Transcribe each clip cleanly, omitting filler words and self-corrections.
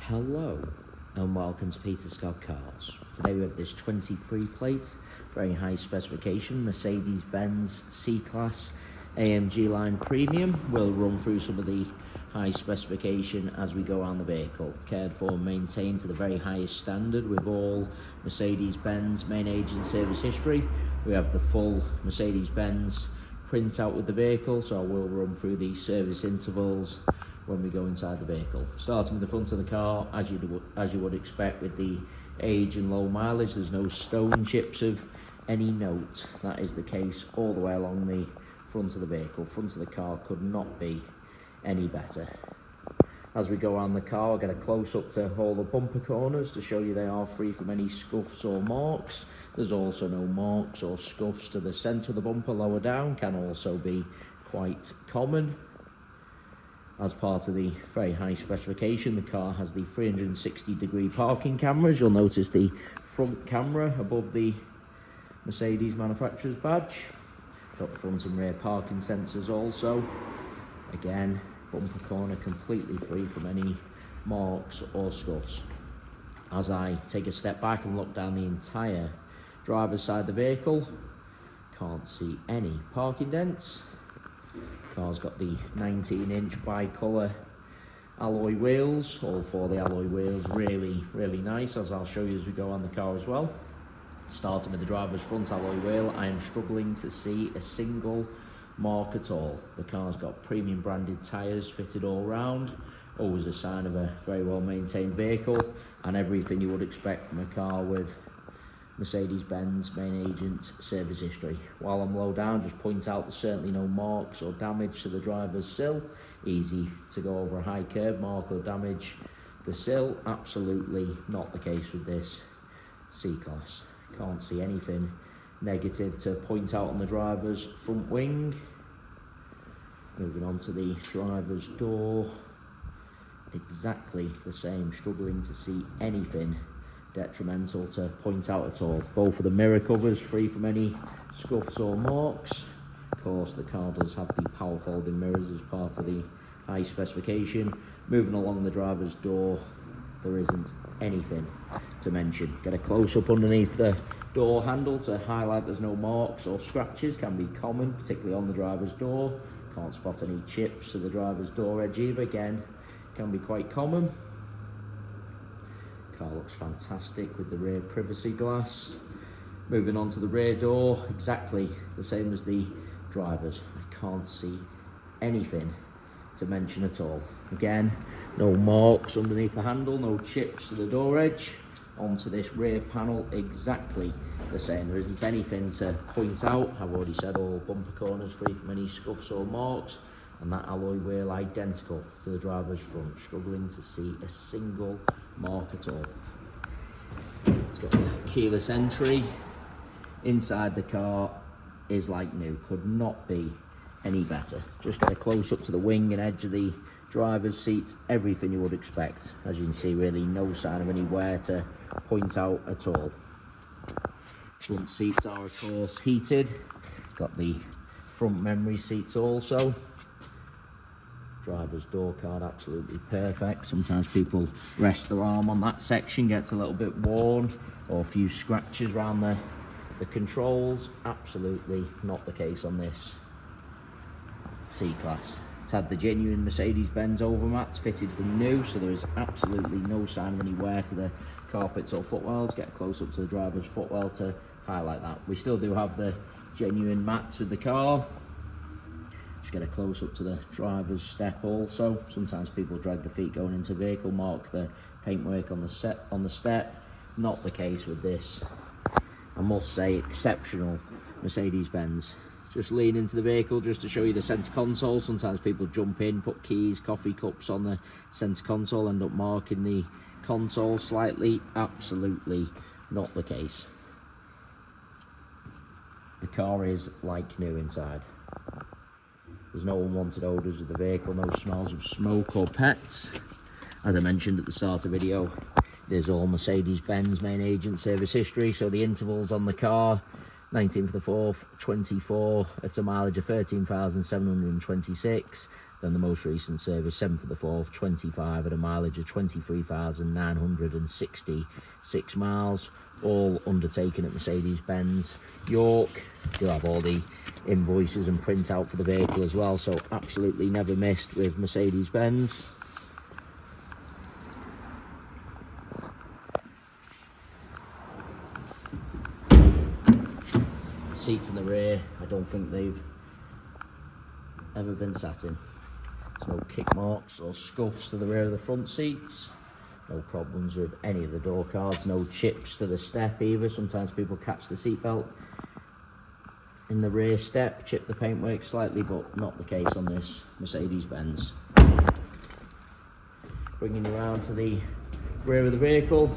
Hello and welcome to Peter Scott Cars. Today we have this 23 plate, very high specification Mercedes-Benz C-Class AMG line premium. We'll run through some of the high specification as we go around the vehicle. Cared for and maintained to the very highest standard with all Mercedes-Benz main agent service history. We have the full Mercedes-Benz printout with the vehicle, so I will run through the service intervals when we go inside the vehicle. Starting with the front of the car, as you would expect with the age and low mileage, there's no stone chips of any note. That is the case all the way along the front of the vehicle. Front of the car could not be any better. As we go around the car, I'll get a close-up to all the bumper corners to show you they are free from any scuffs or marks. There's also no marks or scuffs to the centre of the bumper lower down, can also be quite common. As part of the very high specification, the car has the 360-degree parking cameras. You'll notice the front camera above the Mercedes manufacturer's badge. Got the front and rear parking sensors also. Again, bumper corner completely free from any marks or scuffs. As I take a step back and look down the entire driver's side of the vehicle, can't see any parking dents. Car's got the 19-inch bi-colour alloy wheels. All four of the alloy wheels really nice, as I'll show you as we go on the car as well. Starting with the driver's front alloy wheel, I am struggling to see a single mark at all. The car's got premium branded tyres fitted all round, always a sign of a very well maintained vehicle, and everything you would expect from a car with Mercedes-Benz main agent service history. While I'm low down, just point out there's certainly no marks or damage to the driver's sill. Easy to go over a high curb, mark or damage the sill. Absolutely not the case with this C-Class. Can't see anything negative to point out on the driver's front wing. Moving on to the driver's door, exactly the same, struggling to see anything detrimental to point out at all. Both of the mirror covers free from any scuffs or marks. Of course, the car does have the power folding mirrors as part of the high specification. Moving along the driver's door, there isn't anything to mention. Get a close-up underneath the door handle to highlight there's no marks or scratches. Can be common, particularly on the driver's door. Can't spot any chips to the driver's door edge either. Again, can be quite common. Car looks fantastic with the rear privacy glass. Moving on to the rear door, exactly the same as the driver's. I can't see anything to mention at all. Again, no marks underneath the handle, no chips to the door edge. Onto this rear panel, exactly the same. There isn't anything to point out. I've already said all bumper corners free from any scuffs or marks, and that alloy wheel identical to the driver's front. Struggling to see a single mark at all. It's got the keyless entry. Inside the car is like new, could not be any better. Just get a close up to the wing and edge of the driver's seat, everything you would expect. As you can see, really no sign of any wear to point out at all. Front seats are of course heated. Got the front memory seats also. Driver's door card absolutely perfect. Sometimes people rest their arm on that section, gets a little bit worn, or a few scratches around the controls. Absolutely not the case on this C-Class. It's had the genuine Mercedes-Benz overmats fitted from new, so there is absolutely no sign of any wear to the carpets or footwells. Get close up to the driver's footwell to highlight that. We still do have the genuine mats with the car. Just get a close up to the driver's step also. Sometimes people drag the feet going into vehicle, mark the paintwork on the step. Not the case with this, I must say, exceptional Mercedes-Benz. Just lean into the vehicle just to show you the centre console. Sometimes people jump in, put keys, coffee cups on the centre console, end up marking the console slightly. Absolutely not the case. The car is like new inside. There's no unwanted odours of the vehicle, no smells of smoke or pets. As I mentioned at the start of the video, there's all Mercedes-Benz main agent service history, so the intervals on the car 19th of the 4th, 24, at a mileage of 13,726. Then the most recent service, 7th of the 4th, 25, at a mileage of 23,966 miles, all undertaken at Mercedes-Benz York. You'll have all the invoices and printout for the vehicle as well, so absolutely never missed with Mercedes-Benz. Seats in the rear, I don't think they've ever been sat in. There's no kick marks or scuffs to the rear of the front seats. No problems with any of the door cards, no chips to the step either. Sometimes people catch the seatbelt in the rear step, chip the paintwork slightly, but not the case on this Mercedes-Benz. Bringing you around to the rear of the vehicle.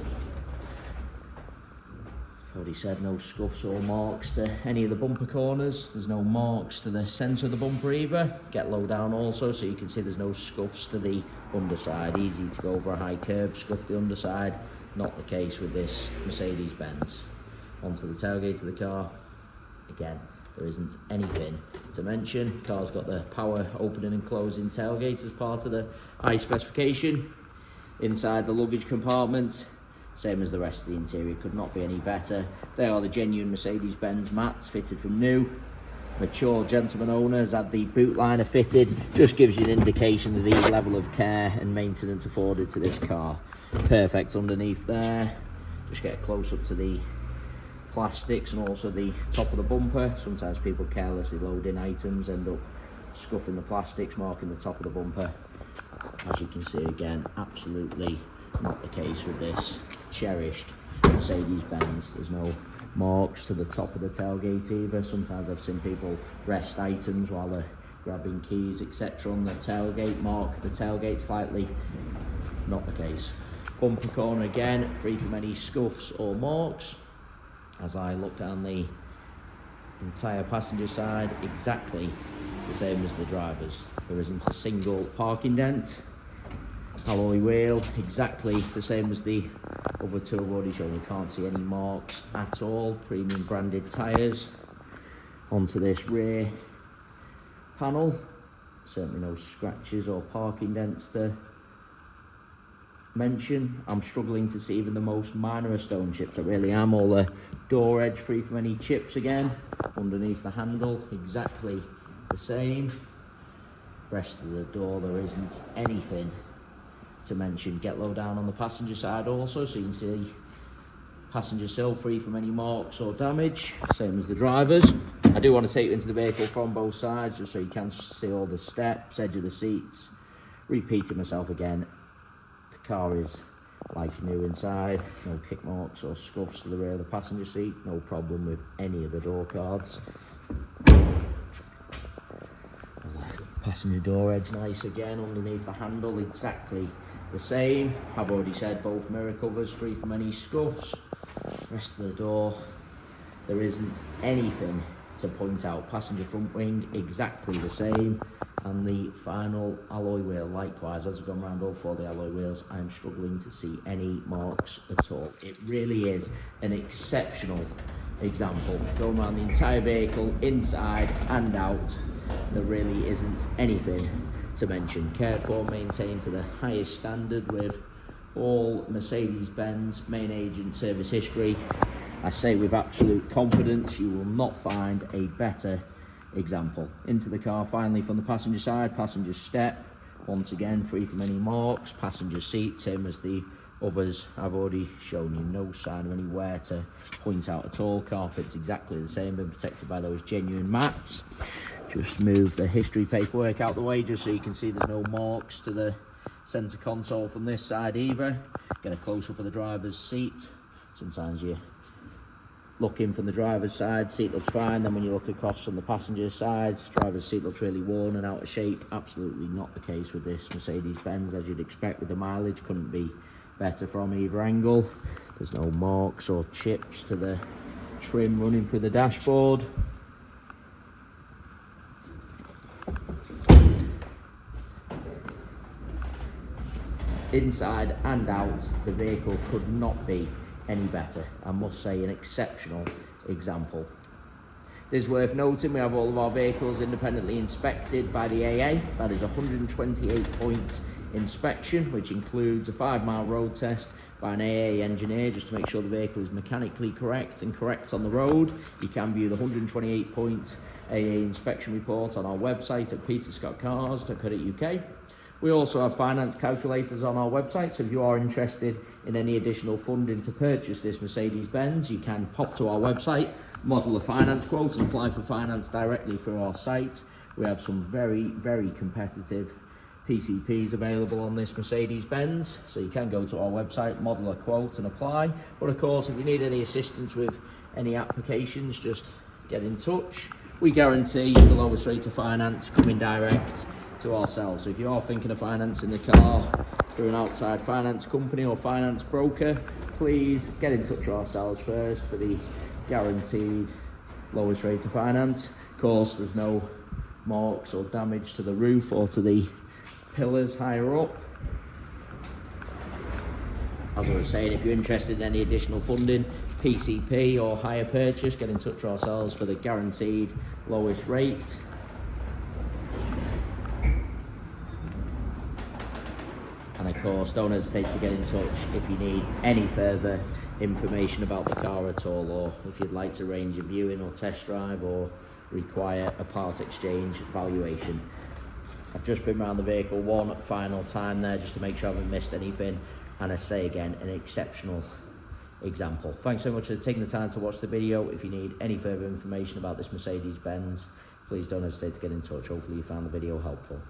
I've already said no scuffs or marks to any of the bumper corners. There's no marks to the centre of the bumper either. Get low down also, so you can see there's no scuffs to the underside. Easy to go over a high curb, scuff the underside. Not the case with this Mercedes-Benz. Onto the tailgate of the car. Again, there isn't anything to mention. Car's got the power opening and closing tailgate as part of the high specification. Inside the luggage compartment, same as the rest of the interior, could not be any better. They are the genuine Mercedes-Benz mats, fitted from new. Mature gentleman owner has had the boot liner fitted. Just gives you an indication of the level of care and maintenance afforded to this car. Perfect underneath there. Just get a close up to the plastics and also the top of the bumper. Sometimes people carelessly load in items, end up scuffing the plastics, marking the top of the bumper. As you can see, again, absolutely not the case with this cherished Mercedes-Benz. There's no marks to the top of the tailgate either. Sometimes I've seen people rest items while they're grabbing keys, etc. on the tailgate, mark the tailgate slightly. Not the case. Bumper corner again, free from any scuffs or marks. As I look down the entire passenger side, exactly the same as the driver's. There isn't a single parking dent. Alloy wheel, exactly the same as the other two I've already shown. You can't see any marks at all. Premium branded tyres. Onto this rear panel, certainly no scratches or parking dents to mention. I'm struggling to see even the most minor of stone chips. I really am. All the door edge free from any chips again. Underneath the handle, exactly the same. Rest of the door, there isn't anything to mention. Get low down on the passenger side also, so you can see passenger sill free from any marks or damage, same as the driver's. I do want to take you into the vehicle from both sides just so you can see all the steps, edge of the seats. Repeating myself again, the car is like new inside. No kick marks or scuffs to the rear of the passenger seat. No problem with any of the door cards. Passenger door edge nice again. Underneath the handle, exactly the same. I've already said both mirror covers free from any scuffs. Rest of the door, there isn't anything to point out. Passenger front wing, exactly the same. And the final alloy wheel, likewise. As I've gone around all four of the alloy wheels, I'm struggling to see any marks at all. It really is an exceptional example. Going around the entire vehicle, inside and out, there really isn't anything to mention. Cared for, maintained to the highest standard with all Mercedes-Benz main agent service history. I say with absolute confidence, you will not find a better example. Into the car finally from the passenger side, passenger step, once again free from any marks. Passenger seat, same as the others I've already shown you. No sign of any wear to point out at all. Carpet's exactly the same, been protected by those genuine mats. Just move the history paperwork out the way just so you can see there's no marks to the centre console from this side either. Get a close-up of the driver's seat. Sometimes you look in from the driver's side, seat looks fine. Then when you look across from the passenger side, driver's seat looks really worn and out of shape. Absolutely not the case with this Mercedes-Benz, as you'd expect with the mileage. Couldn't be better from either angle. There's no marks or chips to the trim running through the dashboard. Inside and out, the vehicle could not be any better. I must say, an exceptional example. It is worth noting we have all of our vehicles independently inspected by the AA. That is a 128-point inspection, which includes a 5-mile road test by an AA engineer just to make sure the vehicle is mechanically correct and correct on the road. You can view the 128-point AA inspection report on our website at peterscottcars.co.uk. We also have finance calculators on our website, so if you are interested in any additional funding to purchase this Mercedes-Benz, you can pop to our website, model a finance quote and apply for finance directly through our site. We have some very competitive PCPs available on this Mercedes-Benz, so you can go to our website, model a quote and apply. But of course, if you need any assistance with any applications, just get in touch. We guarantee the lowest rate of finance coming direct to ourselves. So if you are thinking of financing the car through an outside finance company or finance broker, please get in touch with ourselves first for the guaranteed lowest rate of finance. Of course, there's no marks or damage to the roof or to the pillars higher up. As I was saying, if you're interested in any additional funding, PCP or hire purchase, get in touch with ourselves for the guaranteed lowest rate. And of course, don't hesitate to get in touch if you need any further information about the car at all, or if you'd like to arrange a viewing or test drive or require a part exchange valuation. I've just been around the vehicle one final time there just to make sure I haven't missed anything, and I say again, an exceptional example. Thanks so much for taking the time to watch the video. If you need any further information about this Mercedes-Benz, please don't hesitate to get in touch. Hopefully you found the video helpful.